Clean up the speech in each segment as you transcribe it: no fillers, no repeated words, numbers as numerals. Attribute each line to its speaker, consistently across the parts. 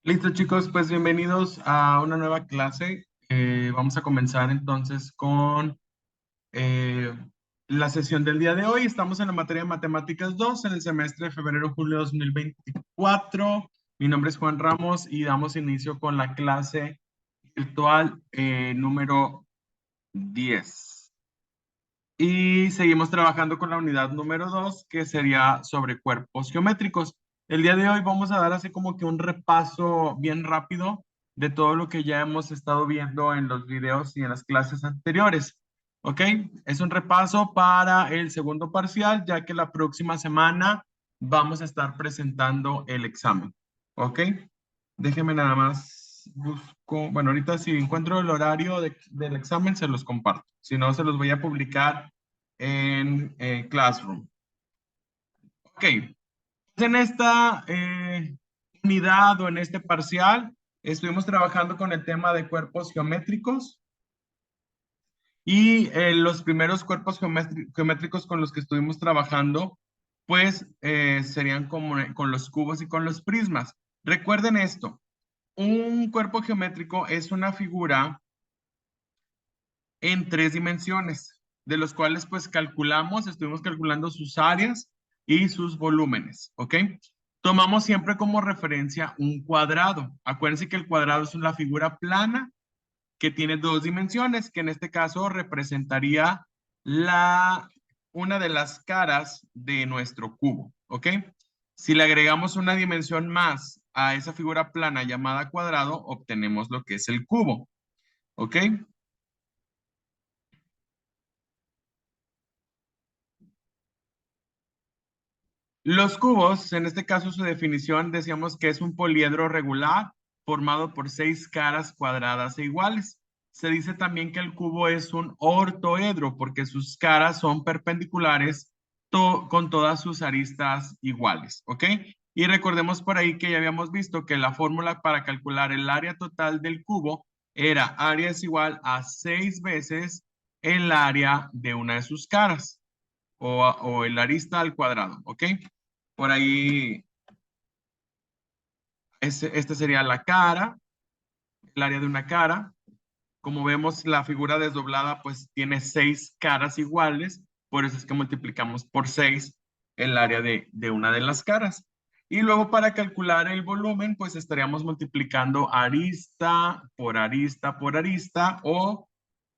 Speaker 1: Listo, chicos, pues bienvenidos a una nueva clase. Vamos a comenzar entonces con eh, la sesión del día de hoy. Estamos en la materia de Matemáticas 2 en el semestre de febrero-julio 2024. Mi nombre es Juan Ramos y damos inicio con la clase virtual número 10. Y seguimos trabajando con la unidad número 2, que sería sobre cuerpos geométricos. El día de hoy vamos a dar así como que un repaso bien rápido de todo lo que ya hemos estado viendo en los videos y en las clases anteriores. ¿Ok? Es un repaso para el segundo parcial, ya que la próxima semana vamos a estar presentando el examen. ¿Ok? Déjenme nada más busco. Bueno, ahorita si encuentro el horario del examen, se los comparto. Si no, se los voy a publicar en Classroom. Ok, pues en esta unidad o en este parcial, estuvimos trabajando con el tema de cuerpos geométricos y los primeros cuerpos geométricos con los que estuvimos trabajando, pues serían como con los cubos y con los prismas. Recuerden esto. Un cuerpo geométrico es una figura en tres dimensiones, de los cuales pues estuvimos calculando sus áreas y sus volúmenes, ¿ok? Tomamos siempre como referencia un cuadrado. Acuérdense que el cuadrado es una figura plana que tiene dos dimensiones, que en este caso representaría la, una de las caras de nuestro cubo, ¿ok? Si le agregamos una dimensión más a esa figura plana llamada cuadrado, obtenemos lo que es el cubo, ¿ok? Los cubos, en este caso su definición, decíamos que es un poliedro regular formado por seis caras cuadradas e iguales. Se dice también que el cubo es un ortoedro porque sus caras son perpendiculares con todas sus aristas iguales, ¿ok? Y recordemos por ahí que ya habíamos visto que la fórmula para calcular el área total del cubo era área es igual a 6 veces el área de una de sus caras o el arista al cuadrado, ¿ok? Por ahí, esta sería la cara, el área de una cara. Como vemos, la figura desdoblada pues tiene seis caras iguales, por eso es que multiplicamos por 6 el área de una de las caras. Y luego para calcular el volumen, pues estaríamos multiplicando arista por arista por arista o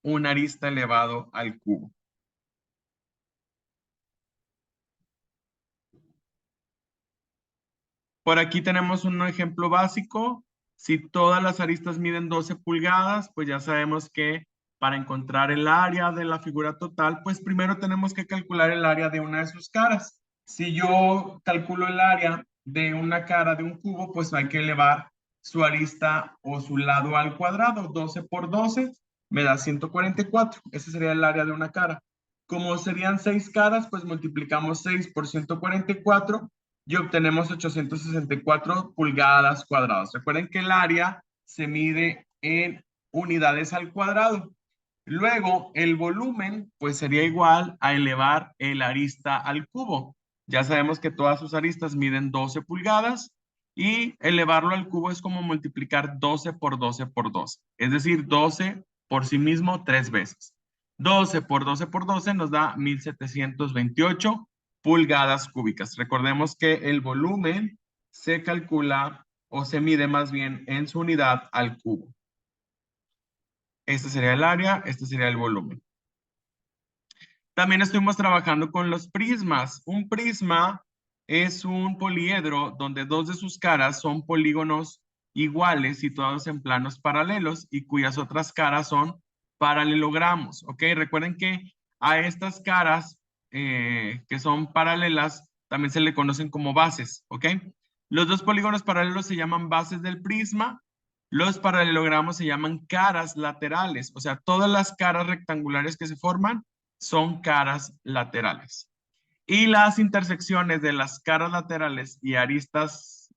Speaker 1: un arista elevado al cubo. Por aquí tenemos un ejemplo básico. Si todas las aristas miden 12 pulgadas, pues ya sabemos que para encontrar el área de la figura total, pues primero tenemos que calcular el área de una de sus caras. Si yo calculo el área de una cara de un cubo, pues hay que elevar su arista o su lado al cuadrado. 12 por 12 me da 144. Ese sería el área de una cara. Como serían 6 caras, pues multiplicamos 6 por 144 y obtenemos 864 pulgadas cuadradas. Recuerden que el área se mide en unidades al cuadrado. Luego, el volumen, pues sería igual a elevar el arista al cubo. Ya sabemos que todas sus aristas miden 12 pulgadas y elevarlo al cubo es como multiplicar 12 por 12 por 12. Es decir, 12 por sí mismo 3 veces. 12 por 12 por 12 nos da 1728 pulgadas cúbicas. Recordemos que el volumen se calcula o se mide más bien en su unidad al cubo. Este sería el área, este sería el volumen. También estuvimos trabajando con los prismas. Un prisma es un poliedro donde dos de sus caras son polígonos iguales situados en planos paralelos y cuyas otras caras son paralelogramos. ¿Ok? Recuerden que a estas caras que son paralelas también se le conocen como bases. ¿Ok? Los dos polígonos paralelos se llaman bases del prisma. Los paralelogramos se llaman caras laterales. O sea, todas las caras rectangulares que se forman son caras laterales. Y las intersecciones de las caras laterales y aristas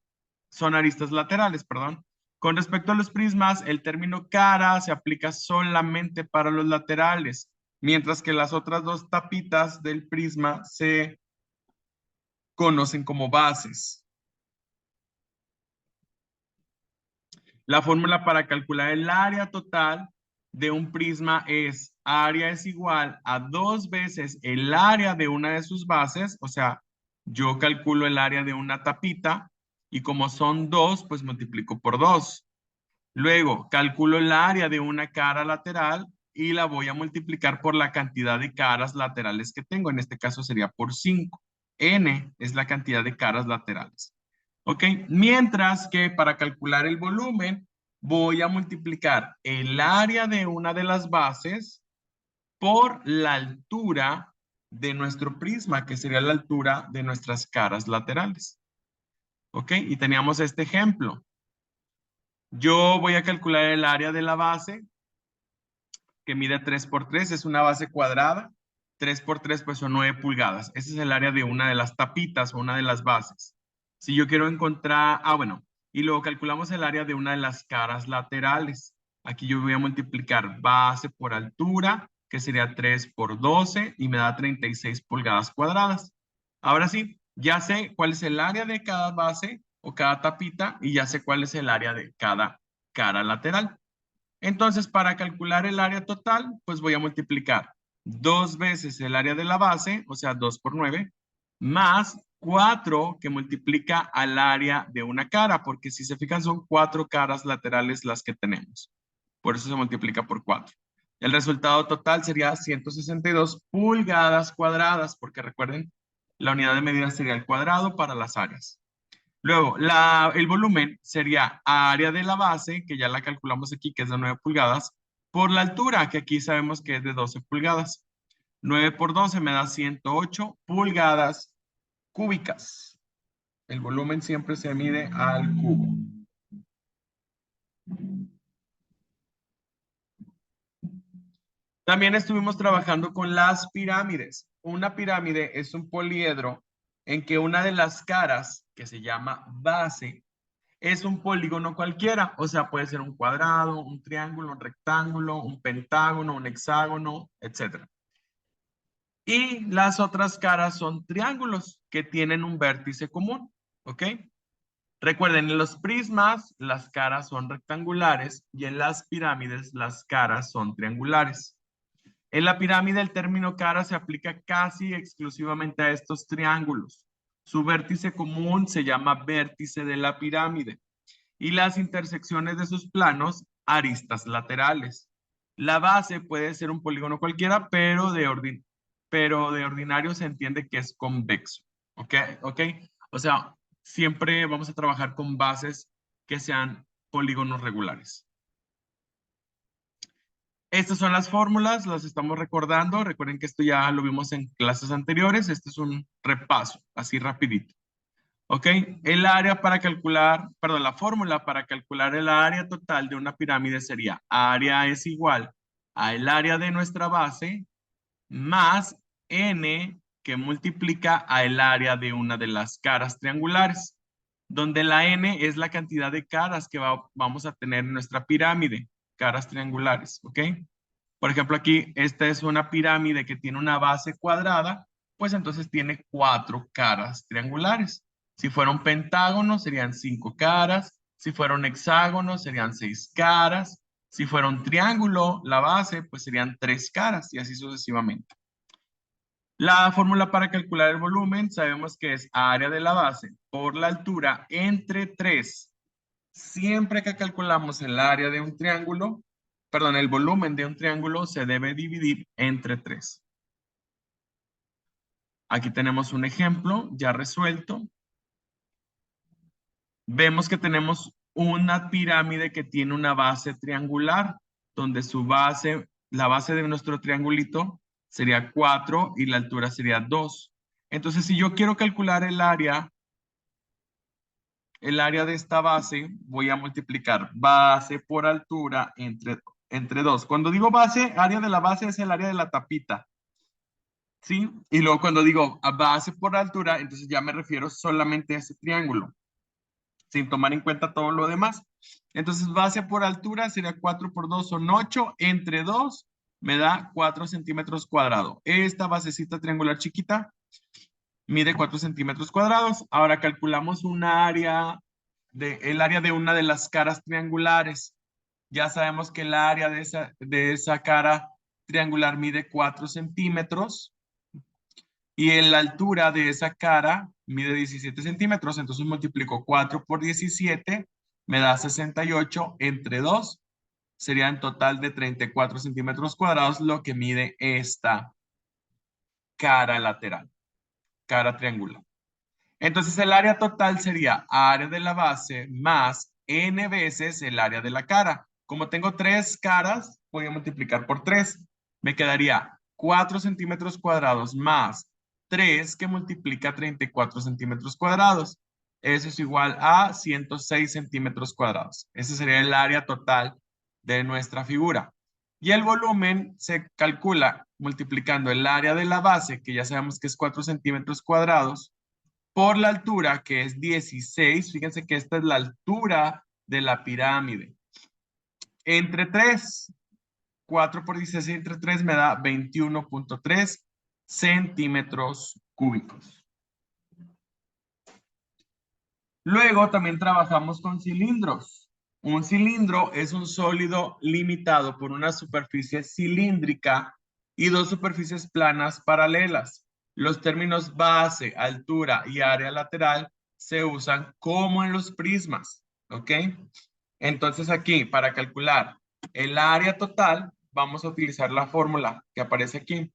Speaker 1: son aristas laterales, perdón. Con respecto a los prismas, el término cara se aplica solamente para los laterales, mientras que las otras dos tapitas del prisma se conocen como bases. La fórmula para calcular el área total de un prisma es área es igual a 2 veces el área de una de sus bases, o sea, yo calculo el área de una tapita y como son 2, pues multiplico por 2. Luego, calculo el área de una cara lateral y la voy a multiplicar por la cantidad de caras laterales que tengo. En este caso sería por 5. N es la cantidad de caras laterales. ¿Ok? Mientras que para calcular el volumen, voy a multiplicar el área de una de las bases por la altura de nuestro prisma, que sería la altura de nuestras caras laterales. ¿Ok? Y teníamos este ejemplo. Yo voy a calcular el área de la base, que mide 3 por 3, es una base cuadrada. 3 por 3 pues son 9 pulgadas. Ese es el área de una de las tapitas o una de las bases. Si yo quiero encontrar, bueno, y luego calculamos el área de una de las caras laterales. Aquí yo voy a multiplicar base por altura, que sería 3 por 12 y me da 36 pulgadas cuadradas. Ahora sí, ya sé cuál es el área de cada base o cada tapita y ya sé cuál es el área de cada cara lateral. Entonces, para calcular el área total, pues voy a multiplicar 2 veces el área de la base, o sea, 2 por 9, más 4 que multiplica al área de una cara, porque si se fijan son 4 caras laterales las que tenemos. Por eso se multiplica por 4. El resultado total sería 162 pulgadas cuadradas, porque recuerden, la unidad de medida sería el cuadrado para las áreas. Luego, el volumen sería área de la base, que ya la calculamos aquí, que es de 9 pulgadas, por la altura, que aquí sabemos que es de 12 pulgadas. 9 por 12 me da 108 pulgadas cúbicas. El volumen siempre se mide al cubo. También estuvimos trabajando con las pirámides. Una pirámide es un poliedro en que una de las caras, que se llama base, es un polígono cualquiera, o sea, puede ser un cuadrado, un triángulo, un rectángulo, un pentágono, un hexágono, etc. Y las otras caras son triángulos que tienen un vértice común, ¿ok? Recuerden, en los prismas las caras son rectangulares y en las pirámides las caras son triangulares. En la pirámide el término cara se aplica casi exclusivamente a estos triángulos. Su vértice común se llama vértice de la pirámide y las intersecciones de sus planos, aristas laterales. La base puede ser un polígono cualquiera, pero de ordinario se entiende que es convexo. ¿Ok? ¿Ok? O sea, siempre vamos a trabajar con bases que sean polígonos regulares. Estas son las fórmulas, las estamos recordando. Recuerden que esto ya lo vimos en clases anteriores. Este es un repaso, así rapidito. ¿Ok? El área para calcular, perdón, la fórmula para calcular el área total de una pirámide sería área es igual a el área de nuestra base más n que multiplica a el área de una de las caras triangulares, donde la n es la cantidad de caras que vamos a tener en nuestra pirámide, caras triangulares, ¿ok? Por ejemplo, aquí esta es una pirámide que tiene una base cuadrada, pues entonces tiene 4 caras triangulares. Si fuera un pentágono, serían 5 caras. Si fuera un hexágono, serían 6 caras. Si fuera un triángulo, la base, pues serían 3 caras y así sucesivamente. La fórmula para calcular el volumen, sabemos que es área de la base por la altura entre 3. Siempre que calculamos el área de un triángulo, perdón, el volumen de un triángulo se debe dividir entre 3. Aquí tenemos un ejemplo ya resuelto. Vemos que tenemos una pirámide que tiene una base triangular, donde su base, la base de nuestro triangulito sería 4 y la altura sería 2. Entonces, si yo quiero calcular el área de esta base, voy a multiplicar base por altura entre 2. Cuando digo base, área de la base es el área de la tapita. ¿Sí? Y luego cuando digo base por altura, entonces ya me refiero solamente a ese triángulo, sin tomar en cuenta todo lo demás. Entonces base por altura sería 4 por 2 son 8, entre 2 me da 4 centímetros cuadrados. Esta basecita triangular chiquita mide 4 centímetros cuadrados. Ahora calculamos un área el área de una de las caras triangulares. Ya sabemos que el área de esa cara triangular mide 4 centímetros y en la altura de esa cara mide 17 centímetros. Entonces multiplico 4 por 17, me da 68 entre 2. Sería en total de 34 centímetros cuadrados lo que mide esta cara lateral, cara triangular. Entonces el área total sería área de la base más n veces el área de la cara. Como tengo tres caras, voy a multiplicar por 3. Me quedaría 4 centímetros cuadrados más 3 que multiplica 34 centímetros cuadrados. Eso es igual a 106 centímetros cuadrados. Ese sería el área total de nuestra figura. Y el volumen se calcula multiplicando el área de la base, que ya sabemos que es 4 centímetros cuadrados, por la altura, que es 16. Fíjense que esta es la altura de la pirámide. Entre 3, 4 por 16 entre 3 me da 21.3 centímetros cúbicos. Luego también trabajamos con cilindros. Un cilindro es un sólido limitado por una superficie cilíndrica y dos superficies planas paralelas. Los términos base, altura y área lateral se usan como en los prismas, ¿ok? Entonces aquí, para calcular el área total, vamos a utilizar la fórmula que aparece aquí.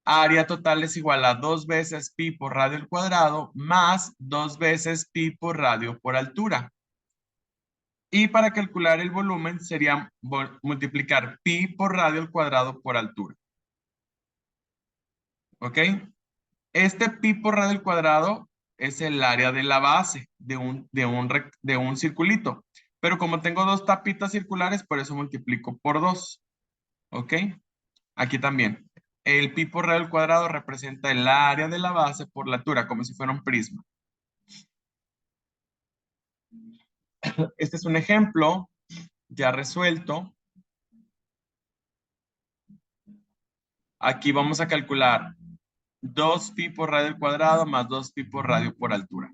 Speaker 1: Área total es igual a 2 veces pi por radio al cuadrado más 2 veces pi por radio por altura. Y para calcular el volumen sería multiplicar pi por radio al cuadrado por altura. ¿Ok? Este pi por radio al cuadrado es el área de la base de un circulito. Pero como tengo dos tapitas circulares, por eso multiplico por 2. ¿Ok? Aquí también. El pi por radio al cuadrado representa el área de la base por la altura, como si fuera un prisma. Este es un ejemplo ya resuelto. Aquí vamos a calcular 2 pi por radio al cuadrado más 2 pi por radio por altura.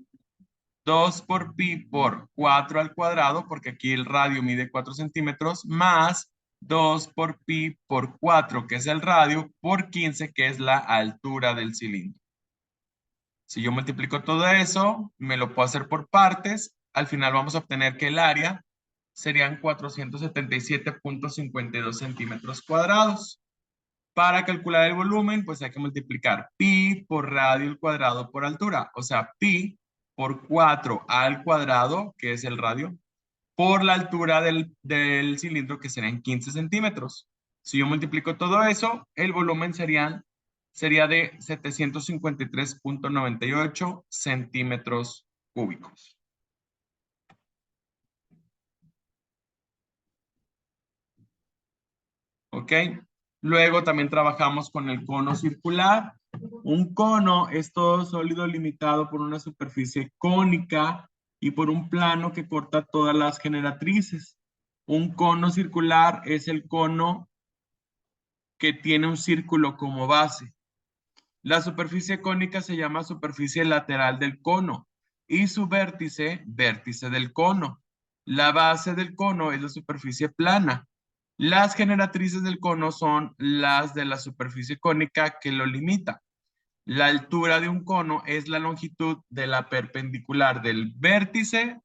Speaker 1: 2 por pi por 4 al cuadrado, porque aquí el radio mide 4 centímetros, más 2 por pi por 4, que es el radio, por 15, que es la altura del cilindro. Si yo multiplico todo eso, me lo puedo hacer por partes. Al final vamos a obtener que el área serían 477.52 centímetros cuadrados. Para calcular el volumen, pues hay que multiplicar pi por radio al cuadrado por altura. O sea, pi por 4 al cuadrado, que es el radio, por la altura del cilindro, que serían 15 centímetros. Si yo multiplico todo eso, el volumen sería de 753.98 centímetros cúbicos. ¿Ok? Luego también trabajamos con el cono circular. Un cono es todo sólido limitado por una superficie cónica y por un plano que corta todas las generatrices. Un cono circular es el cono que tiene un círculo como base. La superficie cónica se llama superficie lateral del cono y su vértice, vértice del cono. La base del cono es la superficie plana. Las generatrices del cono son las de la superficie cónica que lo limita. La altura de un cono es la longitud de la perpendicular del vértice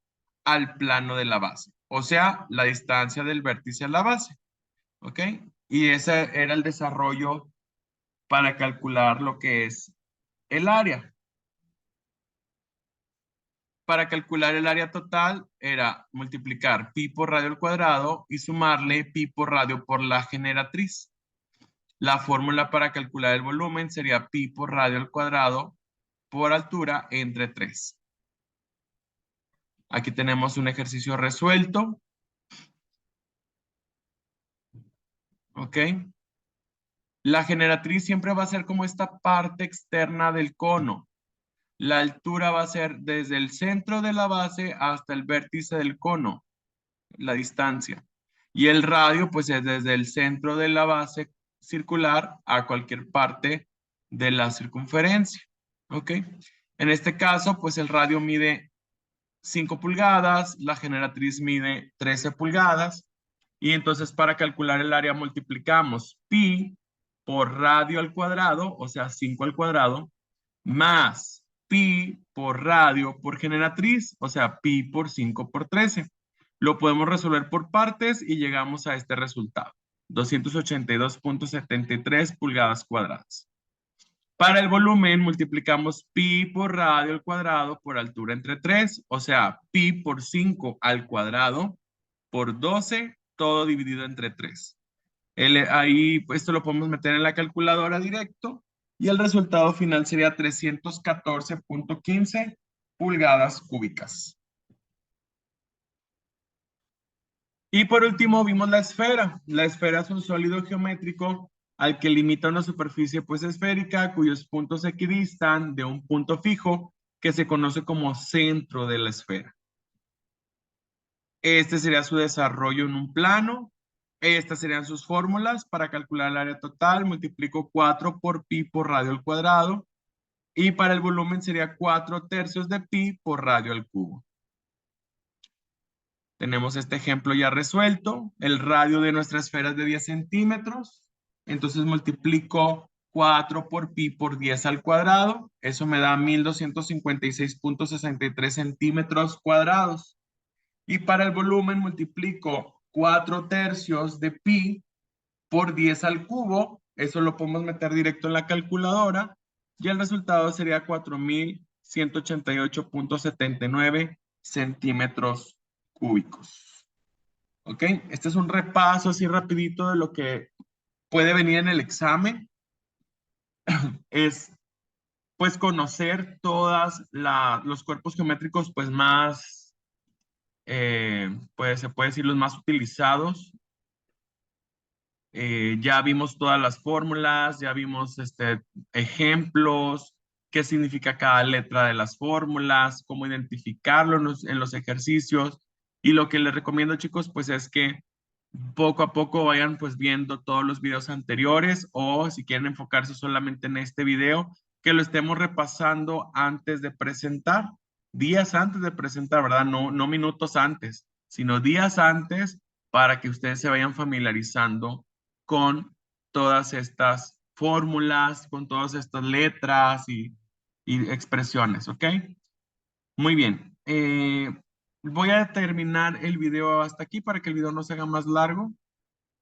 Speaker 1: al plano de la base, o sea, la distancia del vértice a la base. ¿Ok? Y ese era el desarrollo para calcular lo que es el área. Para calcular el área total era multiplicar pi por radio al cuadrado y sumarle pi por radio por la generatriz. La fórmula para calcular el volumen sería pi por radio al cuadrado por altura entre 3. Aquí tenemos un ejercicio resuelto. ¿Ok? La generatriz siempre va a ser como esta parte externa del cono. La altura va a ser desde el centro de la base hasta el vértice del cono, la distancia. Y el radio, pues es desde el centro de la base circular a cualquier parte de la circunferencia. ¿Ok? En este caso, pues el radio mide 5 pulgadas, la generatriz mide 13 pulgadas, y entonces para calcular el área multiplicamos pi por radio al cuadrado, o sea, 5 al cuadrado, más pi por radio por generatriz, o sea, pi por 5 por 13. Lo podemos resolver por partes y llegamos a este resultado, 282.73 pulgadas cuadradas. Para el volumen multiplicamos pi por radio al cuadrado por altura entre 3, o sea, pi por 5 al cuadrado por 12, todo dividido entre 3. Ahí, pues, esto lo podemos meter en la calculadora directo y el resultado final sería 314.15 pulgadas cúbicas. Y por último vimos la esfera. La esfera es un sólido geométrico al que limita una superficie pues esférica cuyos puntos se equidistan de un punto fijo que se conoce como centro de la esfera. Este sería su desarrollo en un plano. Estas serían sus fórmulas para calcular el área total. Multiplico 4 por pi por radio al cuadrado. Y para el volumen sería 4/3 de pi por radio al cubo. Tenemos este ejemplo ya resuelto. El radio de nuestra esfera es de 10 centímetros. Entonces multiplico 4 por pi por 10 al cuadrado. Eso me da 1256.63 centímetros cuadrados. Y para el volumen multiplico 4/3 de pi por 10 al cubo. Eso lo podemos meter directo en la calculadora. Y el resultado sería 4188.79 centímetros cúbicos. ¿Ok? Este es un repaso así rapidito de lo que puede venir en el examen. Es pues conocer todas los cuerpos geométricos pues más, pues se puede decir los más utilizados. Ya vimos todas las fórmulas, ya vimos ejemplos, qué significa cada letra de las fórmulas, cómo identificarlo en los ejercicios. Y lo que les recomiendo, chicos, pues es que poco a poco vayan pues viendo todos los videos anteriores, o si quieren enfocarse solamente en este video, que lo estemos repasando antes de presentar, días antes de presentar, ¿verdad? No minutos antes, sino días antes, para que ustedes se vayan familiarizando con todas estas fórmulas, con todas estas letras y expresiones, ¿ok? Muy bien. Voy a terminar el video hasta aquí para que el video no se haga más largo.